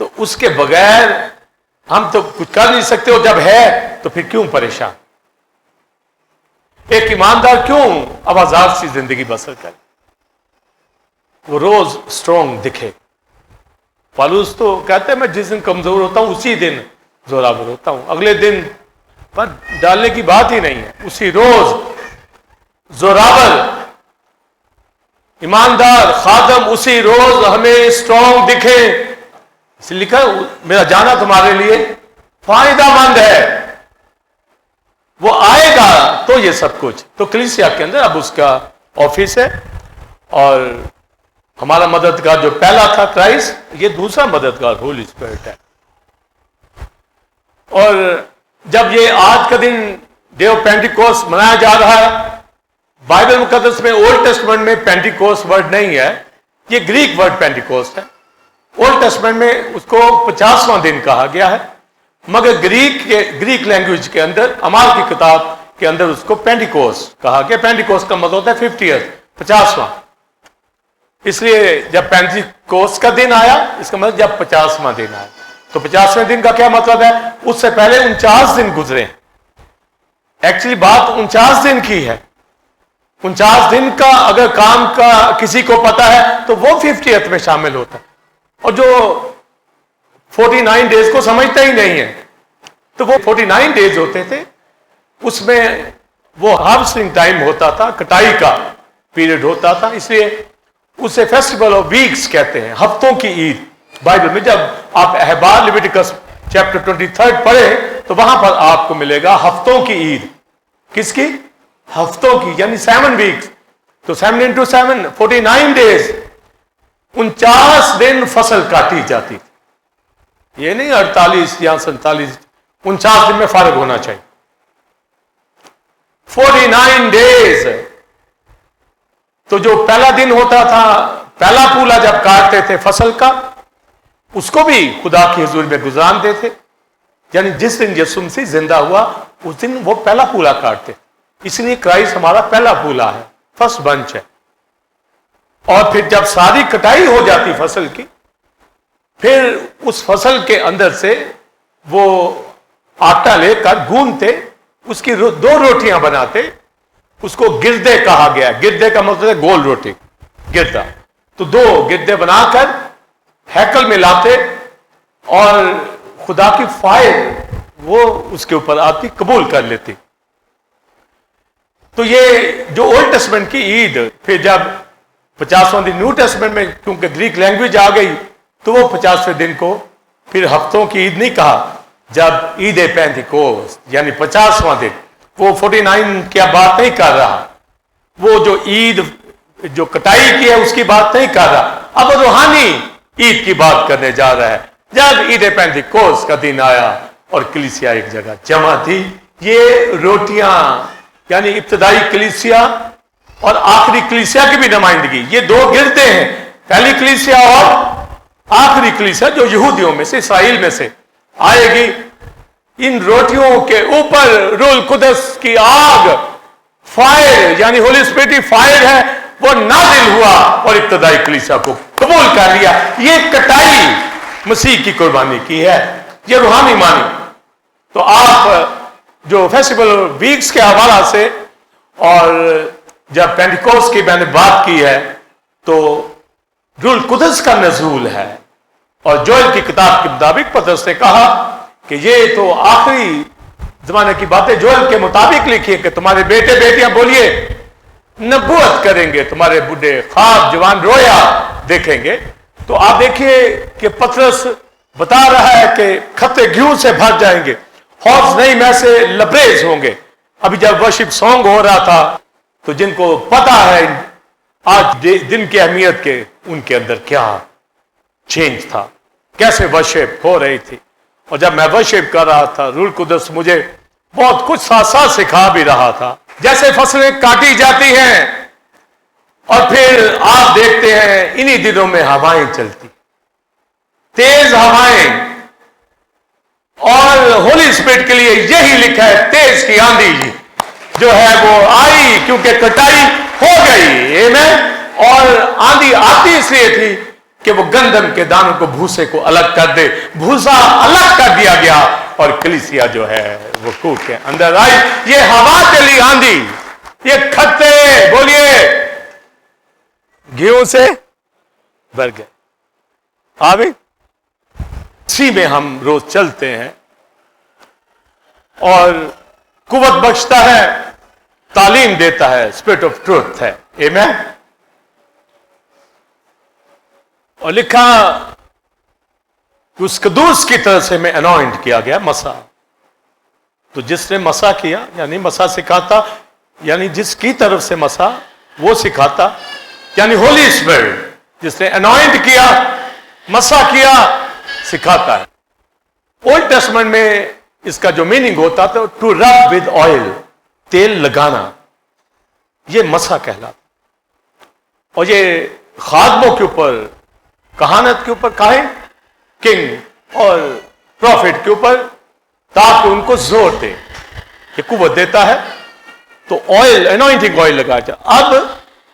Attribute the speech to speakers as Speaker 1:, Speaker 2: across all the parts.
Speaker 1: تو اس کے بغیر ہم تو کچھ کر نہیں سکتے، اور جب ہے تو پھر کیوں پریشان؟ ایک ایماندار کیوں آزاد سی زندگی بسر کرے؟ وہ روز اسٹرانگ دکھے۔ پالوس تو کہتے ہیں میں جس دن کمزور ہوتا ہوں اسی دن زوراور ہوتا ہوں، اگلے دن پر ڈالنے کی بات ہی نہیں ہے، اسی روز زوراور ایماندار خادم اسی روز ہمیں اسٹرانگ دکھے۔ اس لیے لکھا میرا جانا تمہارے لیے فائدہ مند ہے۔ وہ آئے گا تو یہ سب کچھ، تو کلیسیا کے اندر اب اس کا آفس ہے، اور ہمارا مددگار جو پہلا تھا کرائسٹ، یہ دوسرا مددگار ہولی اسپرٹ ہے۔ اور جب یہ آج کا دن ڈے آف پینٹیکوسٹ منایا جا رہا ہے، بائبل مقدس میں اولڈ ٹیسٹمنٹ میں پینٹیکوسٹ ورڈ نہیں ہے، یہ گریک ورڈ پینٹیکوسٹ ہے۔ اولڈ ٹیسٹمنٹ میں اس کو 50واں دن کہا گیا ہے، مگر گریک لینگویج کے اندر اعمال کی کتاب کے اندر اس کو پینٹیکوسٹ کہا گیا۔ پینٹیکوسٹ کا مطلب ہوتا ہے 50th، 50واں۔ اس لیے جب پینٹیکوسٹ کا دن آیا، اس کا مطلب جب 50واں دن آیا، تو 50ویں دن کا کیا مطلب ہے؟ اس سے پہلے 49 دن گزرے۔ ایکچولی بات 49 دن کی ہے۔ 49 دن کا اگر کام کا کسی کو پتا ہے تو وہ 50th میں شامل ہوتا ہے، اور جو 49 ڈیز کو سمجھتا ہی نہیں ہے، تو وہ 49 ڈیز ہوتے تھے، اس میں وہ ہارویسٹنگ ٹائم ہوتا تھا، کٹائی کا پیریڈ ہوتا تھا، اس لیے اسے فیسٹیول آف ویکس کہتے ہیں، ہفتوں کی عید۔ بائبل میں جب آپ احبار لیویٹیکس چیپٹر 23 پڑھیں تو وہاں پر آپ کو ملے گا ہفتوں کی عید۔ کس کی؟ ہفتوں کی، یعنی 7 ویکس۔ تو 7 into 7 49 ڈیز، 49 دن فصل کاٹی جاتی تھی۔ یہ نہیں 48 یا 47، 49 دن میں فارغ ہونا چاہیے۔ 49 ڈیز۔ تو جو پہلا دن ہوتا تھا، پہلا پولا جب کاٹتے تھے فصل کا، اس کو بھی خدا کی حضور میں گزارتے تھے، یعنی جس دن یسوع مسیح زندہ ہوا اس دن وہ پہلا پولا کاٹتے۔ اس لیے کرائسٹ ہمارا پہلا پولا ہے، فرسٹ بنچ ہے۔ اور پھر جب ساری کٹائی ہو جاتی فصل کی، پھر اس فصل کے اندر سے وہ آٹا لے کر گوندتے، اس کی 2 روٹیاں بناتے، اس کو گردے کہا گیا۔ گردے کا مطلب ہے گول روٹی، گردا۔ تو 2 گردے بنا کر ہیکل میں لاتے، اور خدا کی فائل وہ اس کے اوپر آتی، قبول کر لیتی۔ تو یہ جو اولڈ ٹیسٹمنٹ کی عید، پھر جب 50واں دن نیو ٹیسٹمنٹ میں کیونکہ گریک لینگویج آ گئی، تو وہ 50ویں دن کو پھر ہفتوں کی عید نہیں کہا، جب عید پینتیکوست یعنی 50واں دن، وہ 49 کی بات نہیں کر رہا، وہ جو عید جو کٹائی کی ہے اس کی بات نہیں کر رہا، اب روحانی عید کی بات کرنے جا رہا ہے۔ جب عید پینتیکوست کا دن آیا اور کلیسیا ایک جگہ جمع تھی، یہ روٹیاں یعنی ابتدائی کلیسیا اور آخری کلیسیا کی بھی نمائندگی، یہ 2 گردے ہیں، پہلی کلیسیا اور آخری کلیسیا جو یہودیوں میں سے، اسرائیل میں سے آئے گی۔ ان روٹیوں کے اوپر روح القدس کی آگ، فائر یعنی ہولی اسپرٹ کی فائر ہے، وہ نازل ہوا اور ابتدائی کلیسیا کو قبول کر لیا۔ یہ کٹائی مسیح کی قربانی کی ہے، یہ روحانی مانی۔ تو آپ جو فیسٹیول ویکس کے حوالہ سے، اور جب پینٹیکوسٹ کی میں نے بات کی ہے، تو روح القدس کا نزول ہے، اور جوئل کی کتاب کے مطابق پترس نے کہا کہ یہ تو آخری زمانے کی باتیں جوئل کے مطابق لکھی ہے کہ تمہارے بیٹے بیٹیاں بولیے نبوت کریں گے، تمہارے بڈھے خواب جوان رویا دیکھیں گے۔ تو آپ دیکھیے کہ پترس بتا رہا ہے کہ خطے گھیوں سے بھر جائیں گے، حوض نئی میں سے لبریز ہوں گے۔ ابھی جب ورشپ سانگ ہو رہا تھا تو جن کو پتا ہے آج دن کی اہمیت کے، ان کے اندر کیا چینج تھا، کیسے ورشپ ہو رہی تھی۔ اور جب میں ورشپ کر رہا تھا، روح القدس مجھے بہت کچھ ساتھ ساتھ سکھا بھی رہا تھا۔ جیسے فصلیں کاٹی جاتی ہیں اور پھر آپ دیکھتے ہیں انہی دنوں میں ہوائیں چلتی، تیز ہوائیں، اور ہولی اسپرٹ کے لیے یہی لکھا ہے تیز کی آندھی جو ہے وہ آئی کیونکہ کٹائی ہو گئی۔ آمین۔ اور آندھی آتی اس لیے تھی کہ وہ گندم کے دانوں کو بھوسے کو الگ کر دے. بھوسا الگ کر دیا گیا اور کلیسیا جو ہے وہ کوٹ کے اندر آئی. یہ ہوا چلی آندھی, یہ کھٹے بولیے گیہوں سے بھر گئے. آبی اسی میں ہم روز چلتے ہیں اور قوت بخشتا ہے, تعلیم دیتا ہے, اسپرٹ آف ٹروتھ ہے. آمین. اور لکھا کہ اس قدوس کی طرف سے میں انوائنٹ کیا گیا مسا. تو جس نے مسا کیا یعنی مسا سکھاتا, یعنی جس کی طرف سے مسا وہ سکھاتا, یعنی ہولی اسپرٹ جس نے انوائنٹ کیا, مسا کیا, سکھاتا ہے. اولڈ ٹیسٹمنٹ میں اس کا جو میننگ ہوتا تھا ٹو رب ود آئل, تیل لگانا, یہ مسا کہلاتا. اور یہ خادموں کے اوپر, کہانت کے اوپر, کاہن, کنگ اور پروفٹ کے اوپر, تاکہ ان کو زور دے, یہ قوت دیتا ہے. تو آئل, انوائنٹنگ آئل لگایا جائے. اب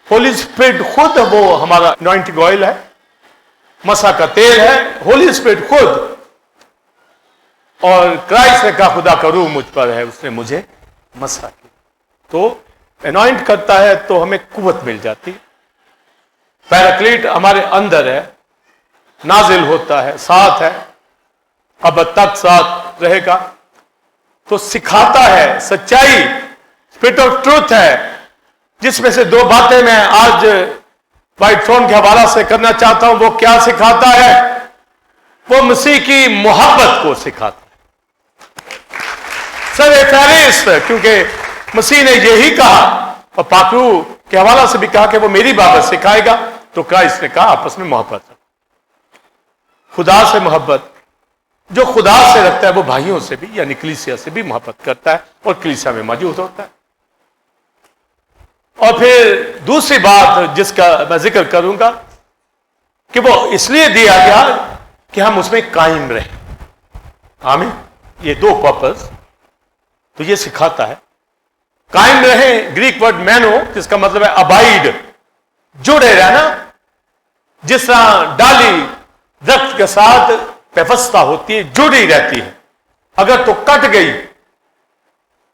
Speaker 1: ہولی اسپرٹ خود وہ ہمارا انوائنٹنگ آئل ہے, مسا کا تیل ہے, ہولی اسپرٹ خود. اور کرائسٹ نے کہا خدا کا روح مجھ پر ہے, اس نے مجھے مسا کیا. تو انوائنٹ کرتا ہے تو ہمیں قوت مل جاتی. پیراکلیٹ ہمارے اندر ہے, نازل ہوتا ہے, ساتھ ہے, اب تک ساتھ رہے گا. تو سکھاتا ہے سچائی, اسپرٹ آف ٹروتھ ہے, جس میں سے دو باتیں میں آج وائٹ تھرون کے حوالہ سے کرنا چاہتا ہوں. وہ کیا سکھاتا ہے؟ وہ مسیح کی محبت کو سکھاتا ہے. سر فہرست, کیونکہ مسیح نے یہی کہا اور پاکرو کے حوالہ سے بھی کہا کہ وہ میری بابت سکھائے گا. تو کرائسٹ نے کہا آپس میں محبت, خدا سے محبت, جو خدا سے رکھتا ہے وہ بھائیوں سے بھی یعنی کلیسیا سے بھی محبت کرتا ہے اور کلیسیا میں موجود ہوتا ہے. اور پھر دوسری بات جس کا میں ذکر کروں گا کہ وہ اس لیے دیا گیا کہ ہم اس میں قائم رہیں. آمین. یہ دو پرپز. تو یہ سکھاتا ہے قائم رہیں. گریک ورڈ مینو جس کا مطلب ہے ابائڈ, جڑے رہنا. جس طرح ڈالی درخت کے ساتھ پیوستہ ہوتی ہے, جڑی رہتی ہے, اگر تو کٹ گئی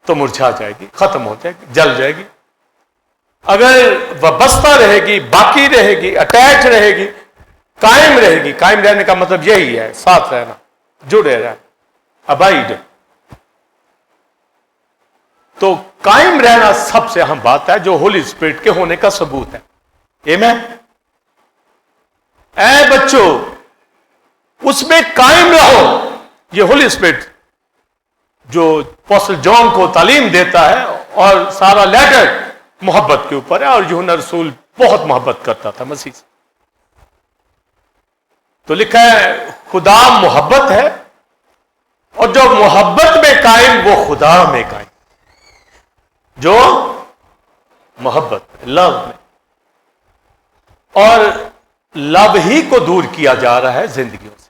Speaker 1: تو مرجھا جائے گی, ختم ہو جائے گی, جل جائے گی. اگر وابستہ رہے گی, باقی رہے گی, اٹیچ رہے گی, قائم رہے گی. قائم رہنے کا مطلب یہی ہے, ساتھ رہنا, جڑے رہنا, ابائڈ. تو قائم رہنا سب سے اہم بات ہے جو ہولی اسپرٹ کے ہونے کا ثبوت ہے. آمین. اے بچوں اس میں قائم رہو. یہ ہولی اسپرٹ جو اپوسٹل جان کو تعلیم دیتا ہے, اور سارا لیٹر محبت کے اوپر ہے. اور یوحنا رسول بہت محبت کرتا تھا مسیح سے. تو لکھا ہے خدا محبت ہے, اور جو محبت میں قائم وہ خدا میں قائم. جو محبت, لو میں, اور لو ہی کو دور کیا جا رہا ہے زندگیوں سے.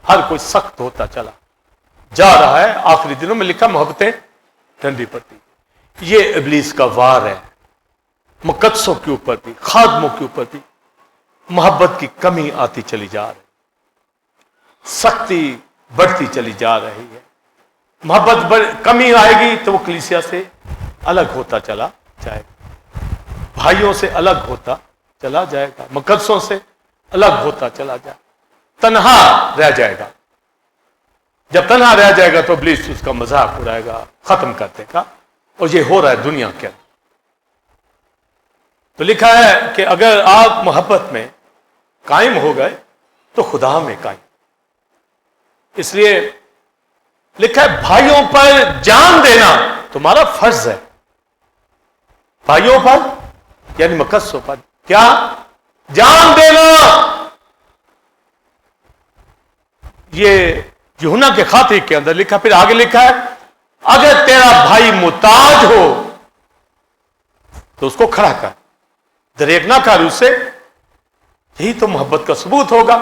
Speaker 1: ہر کوئی سخت ہوتا چلا جا رہا ہے. آخری دنوں میں لکھا محبتیں ٹھنڈی پڑتی. یہ ابلیس کا وار ہے. مقدسوں کے اوپر بھی, خادموں کے اوپر بھی محبت کی کمی آتی چلی جا رہی, سختی بڑھتی چلی جا رہی ہے. محبت کمی آئے گی تو وہ کلیسیا سے الگ ہوتا چلا جائے گا, بھائیوں سے الگ ہوتا چلا جائے گا, مقدسوں سے الگ ہوتا چلا جائے گا, تنہا رہ جائے گا. جب تنہا رہ جائے گا تو ابلیس اس کا مذاق اڑائے گا, ختم کر دے گا. اور یہ ہو رہا ہے دنیا کے اندر. تو لکھا ہے کہ اگر آپ محبت میں قائم ہو گئے تو خدا میں قائم. اس لیے لکھا ہے بھائیوں پر جان دینا تمہارا فرض ہے. بھائیوں پر یعنی مقدسوں پر کیا جان دینا. یہ یوحنا کے خاطے کے اندر لکھا. پھر آگے لکھا ہے اگر تیرا بھائی محتاج ہو تو اس کو کھڑا کر, دریغ نہ کر اس سے. یہی تو محبت کا ثبوت ہوگا.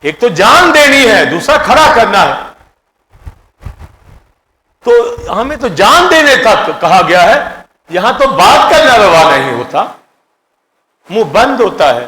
Speaker 1: ایک تو جان دینی ہے, دوسرا کھڑا کرنا ہے. تو ہمیں تو جان دینے تک کہا گیا ہے. یہاں تو بات کرنا روا نہیں ہوتا, منہ بند ہوتا ہے,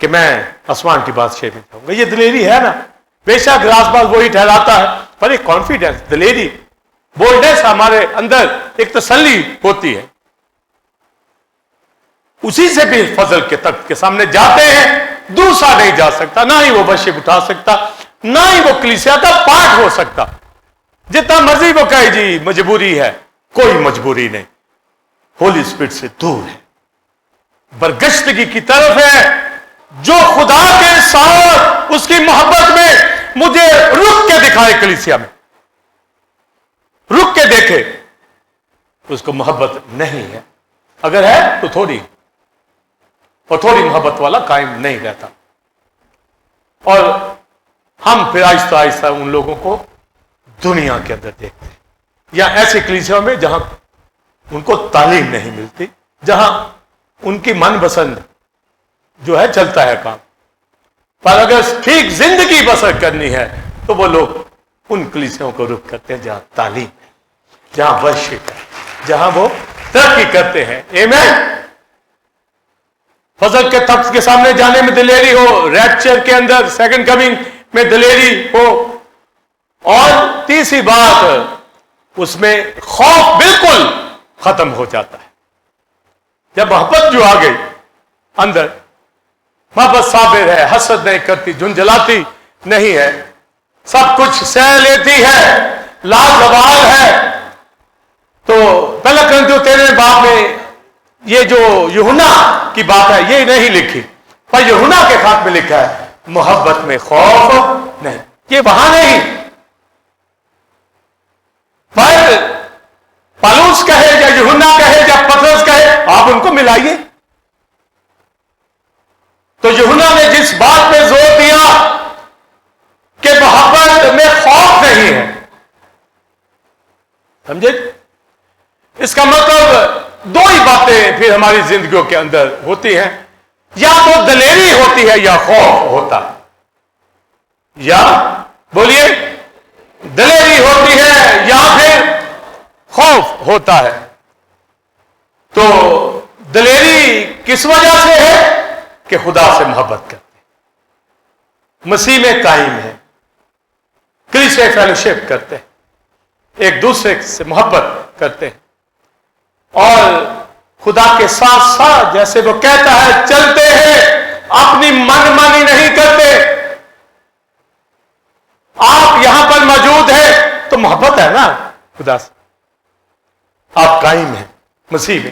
Speaker 1: کہ میں آسمان کی بادشاہی میں جاؤں گا. یہ دلیری ہے نا. بے شک راز باز وہی ٹھہراتا ہے, پر ایک کانفیڈنس, دلیری, بولڈنس ہمارے اندر ایک تسلی ہوتی ہے. اسی سے بھی فضل کے تخت کے سامنے جاتے ہیں. دوسرا نہیں جا سکتا, نہ ہی وہ بشپ اٹھا سکتا, نہ ہی وہ کلیسیا کا پارٹ ہو سکتا. جتنا مرضی وہ کہے جی مجبوری ہے, کوئی مجبوری نہیں. ہولی اسپرٹ سے دور ہے, برگشتگی کی طرف ہے. جو خدا کے ساتھ اس کی محبت میں مجھے رک کے دکھائے, کلیسیا میں رک کے دیکھے, اس کو محبت نہیں ہے. اگر ہے تو تھوڑی, اور تھوڑی محبت والا قائم نہیں رہتا. اور ہم پھر آہستہ آہستہ ان لوگوں کو دنیا کے اندر دیکھتے ہیں, یا ایسے کلیسیوں میں جہاں ان کو تعلیم نہیں ملتی, جہاں ان کی من پسند جو ہے چلتا ہے کام. پر اگر ٹھیک زندگی بسر کرنی ہے تو وہ لوگ ان کلیسیوں کو رخ کرتے ہیں جہاں تعلیم ہے, جہاں ورشپ ہے, جہاں وہ ترقی کرتے ہیں. آمین. فضل کے تخت کے سامنے جانے میں دلیری ہو, ریپچر کے اندر سیکنڈ کمنگ میں دلیری ہو. اور تیسری بات, اس میں خوف بالکل ختم ہو جاتا ہے. جب محبت جو آ گئی اندر, محبت صابر ہے, حسد نہیں کرتی, جھنجھلاتی نہیں ہے, سب کچھ سہ لیتی ہے, لازوال ہے. تو پہلا کرنتیوں 13 باب میں یہ جو یوحنا کی بات ہے یہ نہیں لکھی, پر یوحنا کے خط میں لکھا ہے محبت میں خوف نہیں. یہ وہاں نہیں, پر پالوس کہے یا یوحنا کہے یا پترس کہے, آپ ان کو ملائیے. تو یوحنا نے جس بات پہ زور دیا کہ محبت میں خوف نہیں ہے, سمجھے, اس کا مطلب دو ہی باتیں پھر ہماری زندگیوں کے اندر ہوتی ہیں, یا تو دلیری ہوتی ہے یا خوف ہوتا ہے. یا بولیے, دلیری ہوتی ہے یا پھر خوف ہوتا ہے. تو دلیری کس وجہ سے ہے کہ خدا سے محبت کرتے, مسیح میں قائم ہے, کلیسیا فیلوشپ کرتے ہیں, ایک دوسرے سے محبت کرتے ہیں, اور خدا کے ساتھ ساتھ جیسے وہ کہتا ہے چلتے ہیں, اپنی من مانی نہیں کرتے. آپ یہاں پر موجود ہیں تو محبت ہے نا خدا سے, آپ قائم ہیں مسیح میں.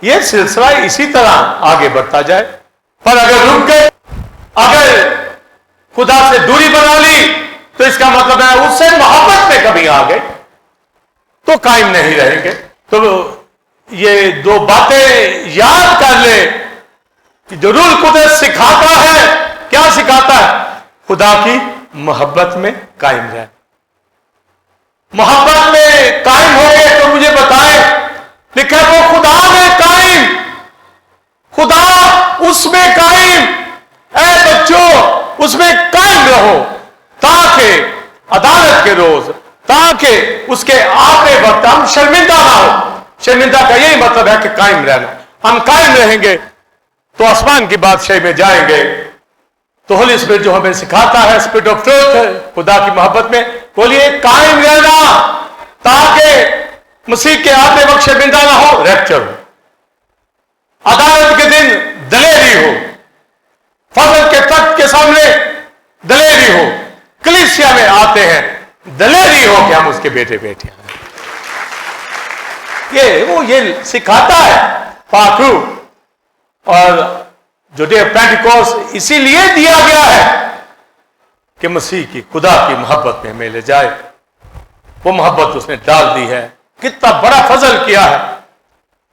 Speaker 1: یہ سلسلہ اسی طرح آگے بڑھتا جائے. پر اگر رک گئے, اگر خدا سے دوری بنا لی, تو اس کا مطلب ہے اس سے محبت میں کبھی آ گئے تو قائم نہیں رہیں گے. تو یہ دو باتیں یاد کر لیں کہ جو روح القدس سکھاتا ہے, کیا سکھاتا ہے؟ خدا کی محبت میں قائم رہیں. محبت میں قائم ہو گئے تو مجھے بتائیں, لکھا وہ خدا میں قائم, خدا اس میں قائم. اے بچوں اس میں قائم رہو تاکہ عدالت کے روز, تاکہ اس کے آتے وقت ہم شرمندہ نہ ہو. شرمندہ کا یہی مطلب ہے کہ قائم رہنا. ہم قائم رہیں گے تو آسمان کی بادشاہی میں جائیں گے. تو ہولی اسپرٹ جو ہمیں سکھاتا ہے, اسپرٹ آف ٹروتھ, خدا کی محبت میں, بولیے قائم رہنا تاکہ مسیح کے آتے وقت شرمندہ نہ ہو, ریپچر ہو, عدالت کے دن دلیری ہو, فضل کے تخت کے سامنے دلیری ہو, کلیسیا میں آتے ہیں دلیری ہو کہ ہم اس کے بیٹے بیٹے ہیں. یہ سکھاتا ہے پاکرو. اور جو ڈے پینٹیکوسٹ اسی لیے دیا گیا ہے کہ مسیح کی, خدا کی محبت میں ہمیں لے جائے. وہ محبت اس نے ڈال دی ہے. کتنا بڑا فضل کیا ہے,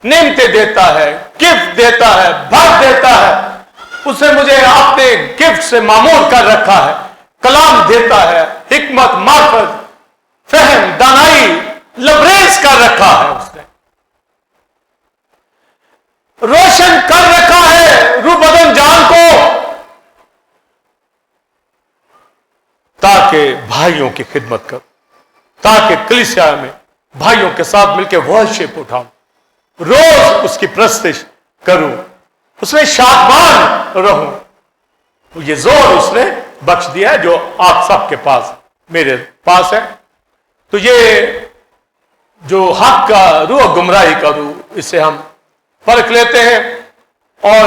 Speaker 1: نعمتیں دیتا ہے, گفٹ دیتا ہے, بھر دیتا ہے. اس نے مجھے اپنے گفٹ سے معمور کر رکھا ہے. کلام دیتا ہے, حکمت, معرفت, فہم, دانائی لبریز کر رکھا ہے. اس نے روشن کر رکھا ہے روح بدن جان کو, تاکہ بھائیوں کی خدمت کروں, تاکہ کلیسیا میں بھائیوں کے ساتھ مل کے ورشپ اٹھاؤں, روز اس کی پرستش کروں, اس میں شادمان رہوں. یہ زور اس نے بخش دیا ہے جو آپ سب کے پاس میرے پاس ہے. تو یہ جو حق کا روح گمراہی کا روح، اس سے ہم فرق لیتے ہیں. اور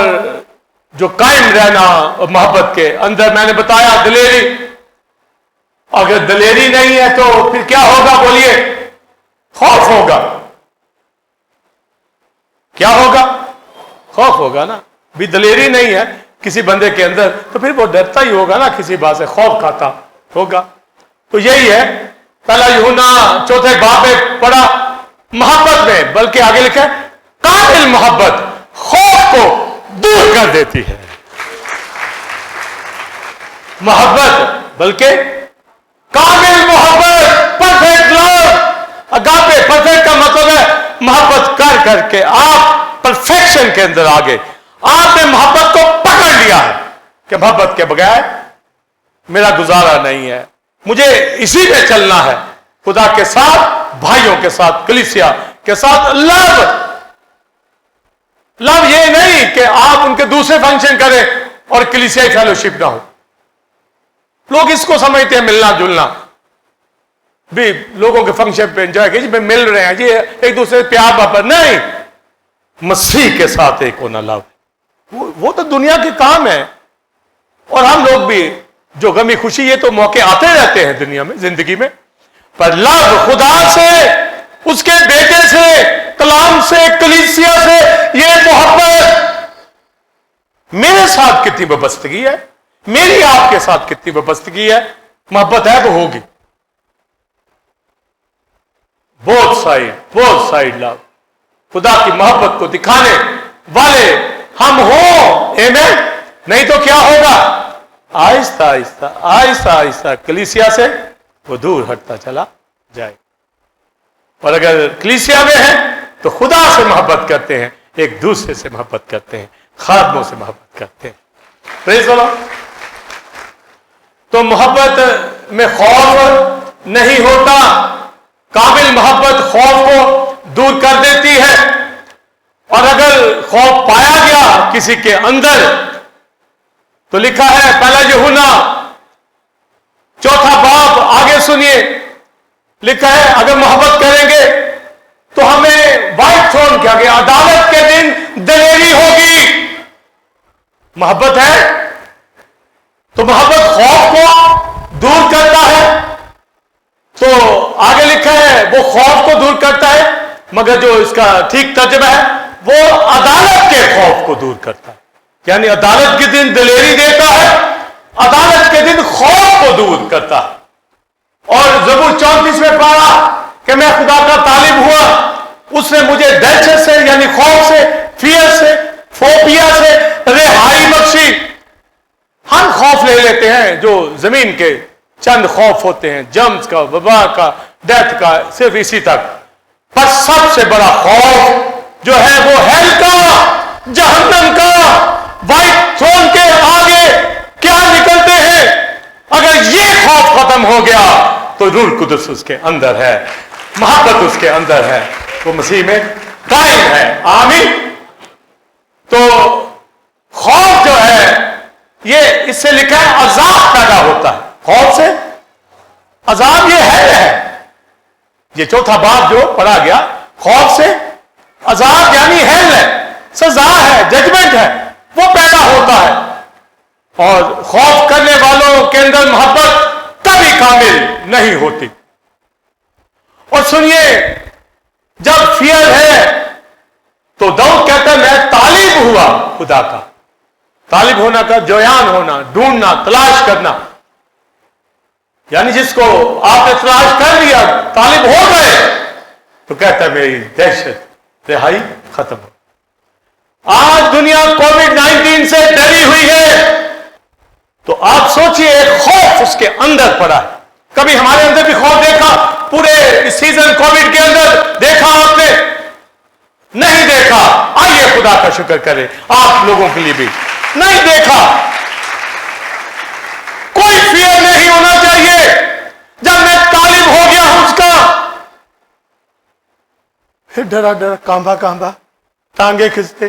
Speaker 1: جو قائم رہنا محبت کے اندر، میں نے بتایا دلیری. اگر دلیری نہیں ہے تو پھر کیا ہوگا بولیے؟ خوف ہوگا. کیا ہوگا؟ خوف ہوگا نا. بھی دلیری نہیں ہے کسی بندے کے اندر تو پھر وہ ڈرتا ہی ہوگا نا، کسی بات سے خوف کھاتا ہوگا. تو یہی ہے پہلا یوحنا چوتھے باب میں پڑھا محبت میں، بلکہ آگے لکھا ہے کامل محبت خوف کو دور کر دیتی ہے. محبت بلکہ کامل محبت، پرفیکٹ لو. اگاپے پرفیکٹ کا مطلب ہے محبت کر کر کے آپ پرفیکشن کے اندر آگے. آپ نے محبت کو پکڑ لیا ہے کہ محبت کے بغیر میرا گزارا نہیں ہے. مجھے اسی میں چلنا ہے، خدا کے ساتھ، بھائیوں کے ساتھ، کلیسیا کے ساتھ. لو یہ نہیں کہ آپ ان کے دوسرے فنکشن کریں اور کلیسیائی فیلوشپ نہ ہو. لوگ اس کو سمجھتے ہیں ملنا جلنا، بھی لوگوں کے فنکشن پہ انجوائے کہ جی میں مل رہے ہیں جی ایک دوسرے سے پیار محبت. نہیں، مسیح کے ساتھ ایک ہونا لو. وہ تو دنیا کے کام ہے. اور ہم لوگ بھی جو غمی خوشی، یہ تو موقع آتے رہتے ہیں دنیا میں، زندگی میں. پر لو خدا سے، اس کے بیٹے سے، کلام سے، کلیسیا سے، یہ محبت میرے ساتھ کتنی وابستگی ہے، میری آپ کے ساتھ کتنی وابستگی ہے. محبت ہے تو ہوگی. بوتھ سائڈ لو. خدا کی محبت کو دکھانے والے ہم ہوں. آمین. نہیں تو کیا ہوگا؟ آہستہ آہستہ آہستہ آہستہ کلیسیا سے وہ دور ہٹتا چلا جائے. اور اگر کلیسیا میں ہے تو خدا سے محبت کرتے ہیں، ایک دوسرے سے محبت کرتے ہیں، خادموں سے محبت کرتے ہیں. پریز دی لارڈ. تو محبت میں خوف نہیں ہوتا. کامل محبت خوف کو دور کر دیتی ہے. اور اگر خوف پایا گیا کسی کے اندر تو لکھا ہے پہلا یوحنا چوتھا باب، آگے سنیے، لکھا ہے اگر محبت کریں گے تو ہمیں وائٹ تھرون کے آگے عدالت کے دن دلیری ہوگی. محبت ہے تو محبت خوف کو دور کرتا ہے. تو آگے لکھا ہے وہ خوف کو دور کرتا ہے، مگر جو اس کا ٹھیک ترجمہ ہے وہ عدالت کے خوف کو دور کرتا ہے. یعنی عدالت کے دن دلیری دیتا ہے، عدالت کے دن خوف کو دور کرتا ہے. اور زبور 34 میں پڑھا کہ میں خدا کا طالب ہوا، اس نے مجھے دہشت سے یعنی خوف سے، فیئر سے، فوبیا سے رہائی بخشی. ہم خوف لے لیتے ہیں جو زمین کے چند خوف ہوتے ہیں، جرمز کا، وبا کا، ڈیتھ کا، صرف اسی تک. پر سب سے بڑا خوف جو ہے وہ ہیل کا، جہنم کا. وائٹ تھرون کے آگے کیا نکلتے ہیں؟ اگر یہ خوف ختم ہو گیا تو روح القدس اس کے اندر ہے، محبت اس کے اندر ہے، وہ مسیح میں قائم ہے. آمین. تو خوف جو ہے یہ اس سے لکھا ہے عذاب پیدا ہوتا ہے. خوف سے عذاب یہ ہے. یہ چوتھا باب جو پڑھا گیا، خوف سے عذاب یعنی ہیل ہے، سزا ہے، ججمنٹ ہے، وہ پیدا ہوتا ہے. اور خوف کرنے والوں کے اندر محبت کبھی کامل نہیں ہوتی. اور سنیے، جب فیئر ہے تو داؤد کہتا ہے میں طالب ہوا خدا کا. طالب ہونا کا جویان ہونا، ڈھونڈنا، تلاش کرنا. یعنی جس کو آپ نے تلاش کر لیا، طالب ہو گئے، تو کہتا ہے میری دہشت رہائی ختم ہو. آج دنیا کووڈ-19 سے ڈری ہوئی ہے، تو آپ سوچئے ایک خوف اس کے اندر پڑا ہے. کبھی ہمارے اندر بھی خوف دیکھا؟ پورے سیزن کووڈ کے اندر دیکھا آپ نے؟ نہیں دیکھا. آئیے خدا کا شکر کرے آپ لوگوں کے لیے بھی نہیں دیکھا. کوئی فیئر نہیں ہونا چاہیے. جب میں طالب ہو گیا ہوں اس کا، پھر ڈرا ڈرا، کانبا کانبا، ٹانگیں کھنچتے،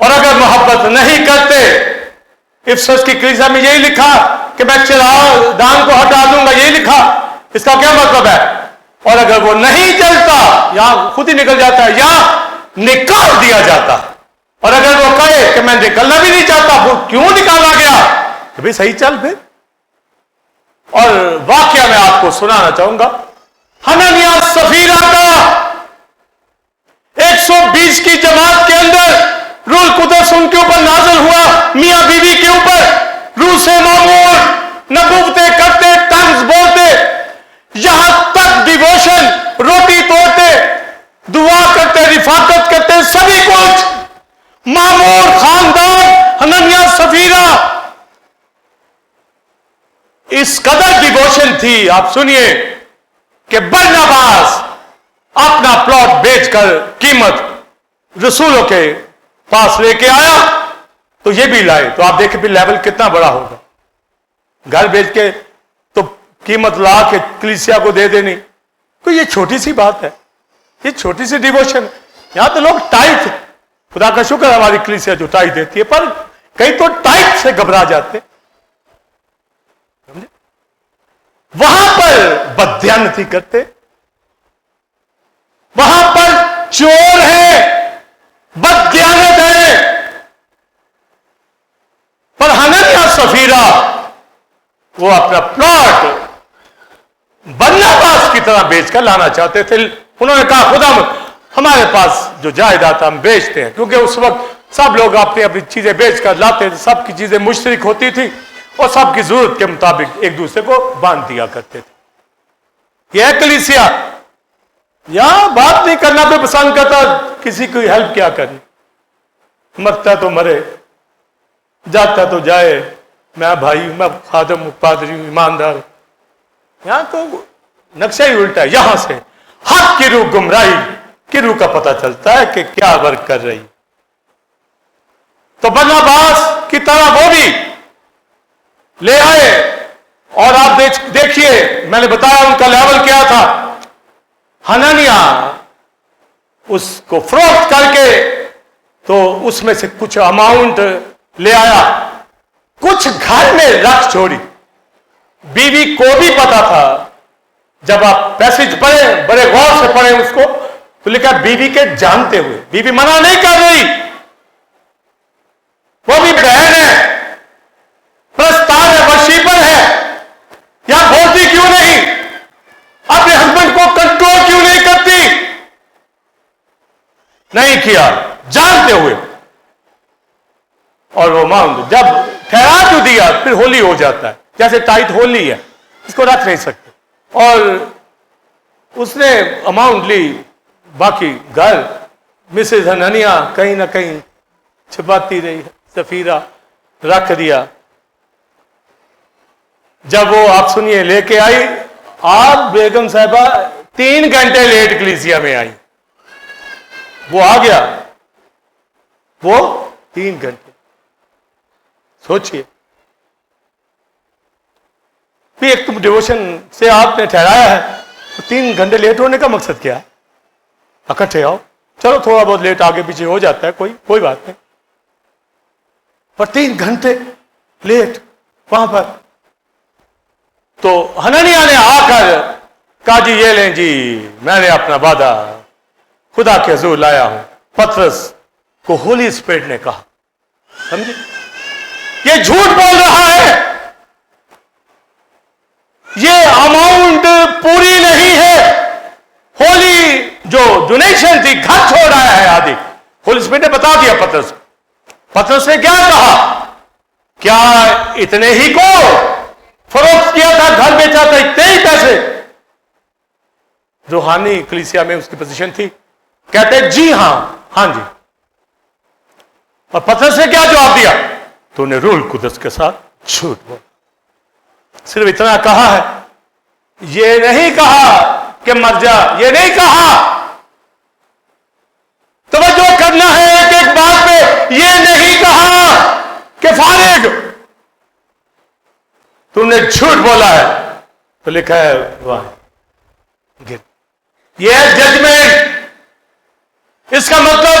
Speaker 1: اور اگر محبت نہیں کرتے، افسس کی کلیسا میں یہی لکھا کہ میں چراغ دان کو ہٹا دوں گا، یہی لکھا، اس کا کیا مطلب ہے؟ اور اگر وہ نہیں چلتا، یا خود ہی نکل جاتا ہے یا نکال دیا جاتا، اور اگر وہ کہے کہ میں نکلنا بھی نہیں چاہتا، وہ کیوں نکالا گیا؟ کہ بھئی صحیح چل پھر۔ اور واقعہ میں آپ کو سنانا چاہوں گا، حنانیہ سفیرہ کا 120 کی جماعت کے اندر روح القدس ان کے اوپر نازل ہوا، میاں بیوی کے اوپر، روح سے معمور، نبوتیں کرتے، ٹنگز بولتے، یہاں تک ڈیووشن، روٹی توڑتے، دعا کرتے، رفاقت کرتے، سبھی کچھ معمور خاندان حنانیہ سفیرہ۔ اس قدر ڈیووشن تھی، آپ سنیے، کہ برناباس اپنا پلاٹ بیچ کر قیمت رسولوں کے پاس لے کے آیا، تو یہ بھی لائے، تو آپ دیکھیں بھی لیول کتنا بڑا ہوگا۔ گھر بیچ کے تو قیمت لا کے کلیسیا کو دے دینی، تو یہ چھوٹی سی بات ہے، یہ چھوٹی سی ڈیووشن۔ یہاں تو لوگ ٹائٹ، خدا کا شکر ہماری کلیسیا جو ٹائٹ دیتی ہے، پر کئی تو ٹائٹ سے گھبرا جاتے۔ وہاں پر بددیانتی کرتے، وہاں پر چور ہے، بددیانت ہے، پر حنانیہ سفیرہ وہ اپنا پلاٹ برناباس کی طرح بیچ کر لانا چاہتے تھے۔ انہوں نے کہا خدا ہمارے پاس جو جائیداد ہم بیچتے ہیں، کیونکہ اس وقت سب لوگ اپنی اپنی چیزیں بیچ کر لاتے تھے، سب کی چیزیں مشترک ہوتی تھی اور سب کی ضرورت کے مطابق ایک دوسرے کو باندھ دیا کرتے تھے۔ یہ ہے کلیسیا، یہاں بات نہیں کرنا بھی پسند کرتا، کسی کی ہیلپ کیا کرنی، مرتا تو مرے، جاتا تو جائے، میں بھائی ہوں، میں خادم ہوں، پادری ہوں، ایماندار ہوں۔ یہاں تو نقشہ ہی الٹا ہے، یہاں سے حق کی روح گمراہی کی روح کا پتہ چلتا ہے کہ کیا ورک کر رہی۔ تو برناباس کی طرح وہ بھی لے آئے، اور آپ دیکھیے، میں نے بتایا ان کا لیول کیا تھا۔ حنانیہ اس کو فروخت کر کے تو اس میں سے کچھ اماؤنٹ لے آیا، کچھ گھر میں رکھ چھوڑی۔ بیوی کو بھی پتا تھا، جب آپ پیسج پڑھیں، بڑے غور سے پڑھیں اس کو، تو لکھا بیوی کے جانتے ہوئے، بیوی منع نہیں کر رہی، وہ بھی بہن ہے، پرستار ہے، ورشیپر ہے، یا بولتی کیوں نہیں، اپنے ہسبینڈ کو کنٹرول کیوں نہیں کرتی؟ نہیں کیا، جانتے ہوئے۔ اور وہ مانگ جب ٹھہرا تو دیا، پھر ہولی ہو جاتا ہے، جیسے ٹائٹ ہولی ہے، اس کو رکھ نہیں سکتے۔ اور اس نے اماؤنٹ لی، باقی گھر مسز حنانیہ کہیں نہ کہیں چھپاتی رہی، سفیرہ رکھ دیا۔ جب وہ آپ سنیے لے کے آئی، آپ بیگم صاحبہ 3 گھنٹے لیٹ کلیسیا میں آئی، وہ آ گیا، وہ 3 گھنٹے، سوچئے بھی ایک تم ڈیووشن سے آپ نے ٹھہرایا ہے، 3 گھنٹے لیٹ ہونے کا مقصد کیا ہے؟ اکٹھے آؤ، چلو تھوڑا بہت لیٹ آگے پیچھے ہو جاتا ہے، کوئی بات نہیں، پر 3 گھنٹے لیٹ وہاں پر۔ تو حنانیہ نے آ کر کہا جی یہ لیں جی، میں نے اپنا وعدہ خدا کے حضور لایا ہوں۔ پطرس کو ہولی اسپرٹ نے کہا، سمجھے یہ جھوٹ بول رہا ہے، یہ اماؤنٹ پوری نہیں ہے، ہولی جو ڈونیشن تھی گھر چھوڑ رہا ہے آدھی۔ ہولی اسپرٹ نے بتا دیا پطرس کو۔ پطرس نے کیا کہا؟ کیا اتنے ہی کو فروخت کیا تھا، گھر بیچا تھا، اتنے ہی پیسے؟ روحانی کلیسیا میں اس کی پوزیشن تھی، کہتے جی ہاں جی۔ اور پطرس نے کیا جواب دیا؟ تو نے روح القدس کے ساتھ جھوٹ بولا۔ صرف اتنا کہا ہے، یہ نہیں کہا کہ مر جا، یہ نہیں کہا۔ توجہ کرنا ہے ایک ایک بات پہ، یہ نہیں کہا کہ فارغ تم نے جھوٹ بولا ہے، تو لکھا ہے واہ گر، یہ ہے ججمنٹ۔ اس کا مطلب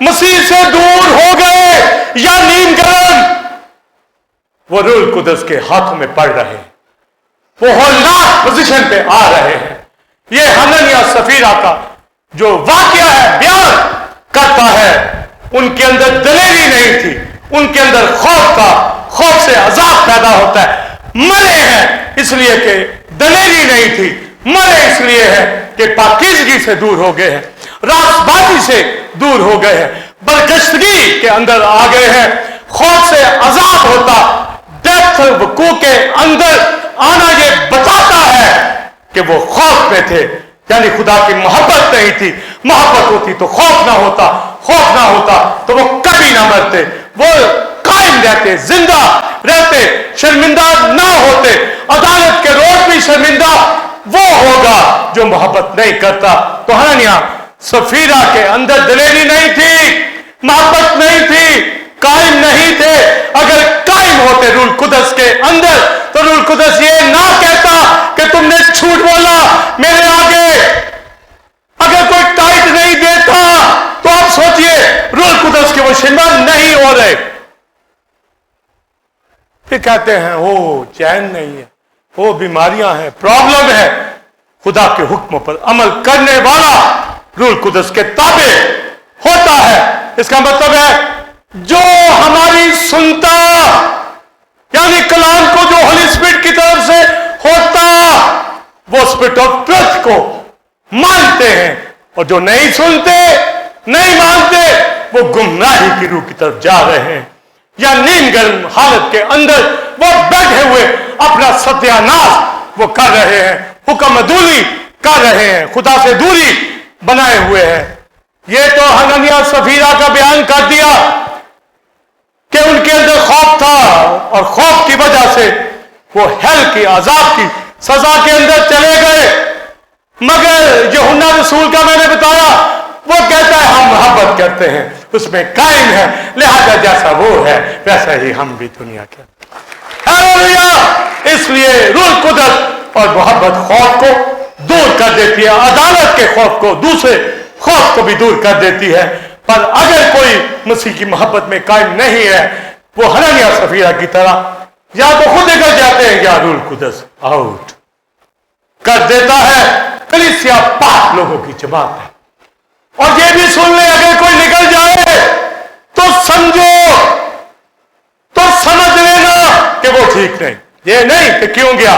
Speaker 1: مسیح سے دور ہو گئے یا نیم گرم، وہ روح القدس کے ہاتھوں میں پڑ رہے ہیں، وہ ہولناک پوزیشن پہ آ رہے ہیں۔ یہ حنانیہ سفیرہ کا جو واقعہ ہے بیان کرتا ہے، ان کے اندر دلیری نہیں تھی، ان کے اندر خوف تھا، خوف سے عذاب پیدا ہوتا ہے۔ مرے ہیں اس لیے کہ دلیری نہیں تھی، مرے اس لیے ہے کہ پاکیزگی سے دور ہو گئے ہیں، راست بازی سے دور ہو گئے ہیں، برگشتگی کے اندر آ گئے ہیں۔ خوف سے عذاب ہوتا، ڈیتھ وقوع کے اندر آنا یہ بتاتا ہے کہ وہ خوف میں تھے، یعنی خدا کی محبت نہیں تھی۔ محبت ہوتی تو خوف نہ ہوتا، خوف نہ ہوتا تو وہ کبھی نہ مرتے، وہ قائم رہتے، زندہ رہتے، شرمندہ نہ ہوتے۔ عدالت کے روز بھی شرمندہ وہ ہوگا جو محبت نہیں کرتا۔ تو حنانیہ سفیرہ کے اندر دلیری نہیں تھی، محبت نہیں تھی، قائم نہیں تھے۔ اگر قائم ہوتے روح القدس کے اندر تو روح القدس یہ نہ کہتا کہ تم نے جھوٹ بولا میرے آگے۔ اگر کوئی ٹائٹ نہیں دیتا تو آپ سوچئے روح القدس کے وہ شرما نہیں ہو رہے۔ پھر کہتے ہیں وہ چین نہیں ہے، وہ بیماریاں ہیں، پرابلم ہے۔ خدا کے حکموں پر عمل کرنے والا روح القدس کے تابع ہوتا ہے۔ اس کا مطلب ہے جو ہماری سنتا، یعنی کلام کو جو ہولی اسپرٹ کی طرف سے ہوتا، وہ اسپرٹ آف ٹروتھ کو مانتے ہیں، اور جو نہیں سنتے، نہیں مانتے، وہ گمراہی کی روح کی طرف جا رہے ہیں، یا نیم گرم حالت کے اندر وہ بیٹھے ہوئے اپنا ستیاناش وہ کر رہے ہیں، حکم عدولی کر رہے ہیں، خدا سے دوری بنائے ہوئے ہیں۔ یہ تو حنانیہ سفیرہ کا بیان کر دیا کہ ان کے اندر خوف تھا، اور خوف کی وجہ سے وہ ہیل کی عذاب کی سزا کے اندر چلے گئے۔ مگر یوحنا رسول کا میں نے بتایا، وہ کہتا ہے ہم محبت کرتے ہیں، اس میں قائم ہے، لہذا جیسا وہ ہے ویسا ہی ہم بھی دنیا کے۔ ہلیلویا! اس لیے روح القدس اور محبت خوف کو دور کر دیتی ہے، عدالت کے خوف کو، دوسرے خوف کو بھی دور کر دیتی ہے۔ پر اگر کوئی مسیح کی محبت میں قائم نہیں ہے، وہ حنانیہ سفیرہ کی طرح یا تو خود نکل جاتے ہیں یا روح القدس آؤٹ کر دیتا ہے۔ کلیسیا پاک لوگوں کی جماعت ہے، اور یہ بھی سن لیں اگر کوئی نکل جائے تو سمجھو، تو سمجھ لینا کہ وہ ٹھیک نہیں۔ یہ نہیں کہ کیوں گیا،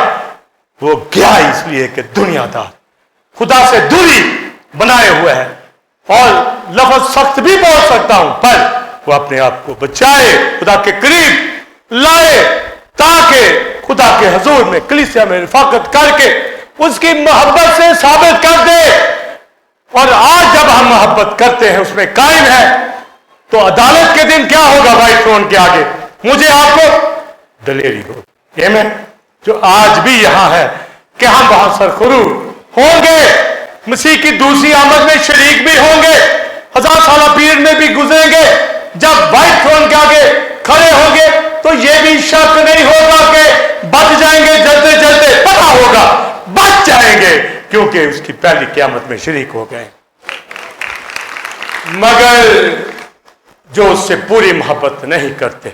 Speaker 1: وہ گیا اس لیے کہ دنیا دار خدا سے دوری بنائے ہوئے ہے۔ اور لفظ سخت بھی بول سکتا ہوں، پر وہ اپنے آپ کو بچائے، خدا کے قریب لائے، تاکہ خدا کے حضور میں کلیسیا میں رفاقت کر کے اس کی محبت سے ثابت کر دے۔ اور آج جب ہم محبت کرتے ہیں، اس میں قائم ہے، تو عدالت کے دن کیا ہوگا وائٹ تھرون کے آگے؟ مجھے آپ کو دلیری ہو، یہ میں جو آج بھی یہاں ہے کہ ہم وہاں سرخرو ہوں گے، مسیح کی دوسری آمد میں شریک بھی ہوں گے، 1000 سالہ پیریڈ میں بھی گزریں گے۔ جب وائٹ تھرون کے آگے کھڑے ہوں گے تو یہ بھی شک نہیں ہوگا کہ بچ جائیں گے، جلتے جلتے پتہ ہوگا بچ جائیں گے، کیونکہ اس کی پہلی قیامت میں شریک ہو گئے۔ مگر جو اس سے پوری محبت نہیں کرتے،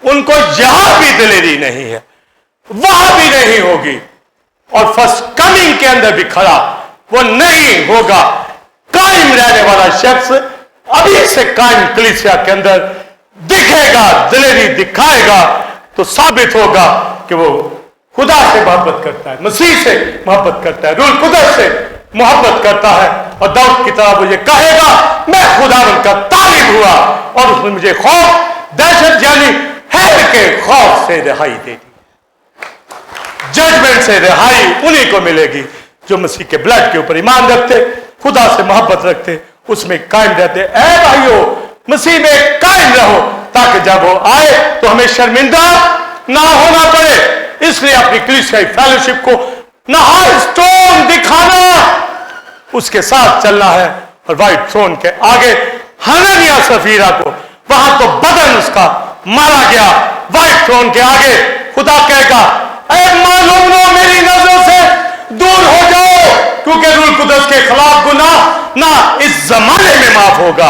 Speaker 1: ان کو یہاں بھی دلیری نہیں ہے، وہاں بھی نہیں ہوگی، اور فرسٹ کمنگ کے اندر بھی کھڑا وہ نہیں ہوگا۔ قائم رہنے والا شخص ابھی سے قائم کلیسیا کے اندر دکھے گا، دلیری دکھائے گا، تو ثابت ہوگا کہ وہ خدا سے محبت کرتا ہے، مسیح سے محبت کرتا ہے، روح القدس سے محبت کرتا ہے۔ اور داؤد کی طرح وہ یہ کہے گا، میں خداوند کا طالب ہوا، اور اس نے مجھے خوف، دہشت یعنی ہیل کے خوف سے رہائی دے دی۔ ججمنٹ سے رہائی انہی کو ملے گی جو مسیح کے بلڈ کے اوپر ایمان رکھتے، خدا سے محبت رکھتے، اس میں قائم رہتے۔ اے بھائیو، مسیح میں قائم رہو، تاکہ جب وہ آئے تو ہمیں شرمندہ نہ ہونا پڑے۔ اس لیے اپنی کلیسیائی فیلوشپ کو نہائے سٹون دکھانا، اس کے ساتھ چلنا ہے۔ اور وائٹ تھرون کے آگے حنانیہ سفیرہ کو وہاں تو بدن اس کا مارا گیا، وائٹ تھرون کے آگے خدا کہے گا، اے معلومو میری نظروں سے دور ہو جاؤ، کیونکہ روح القدس کے خلاف گناہ نہ اس زمانے میں معاف ہوگا،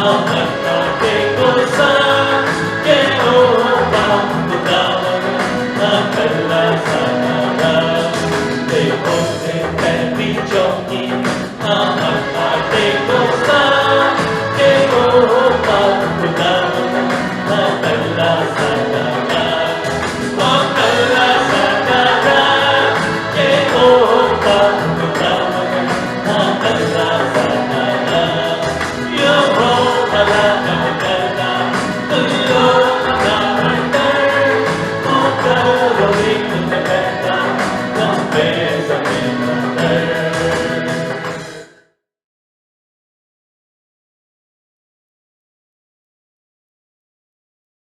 Speaker 2: Oh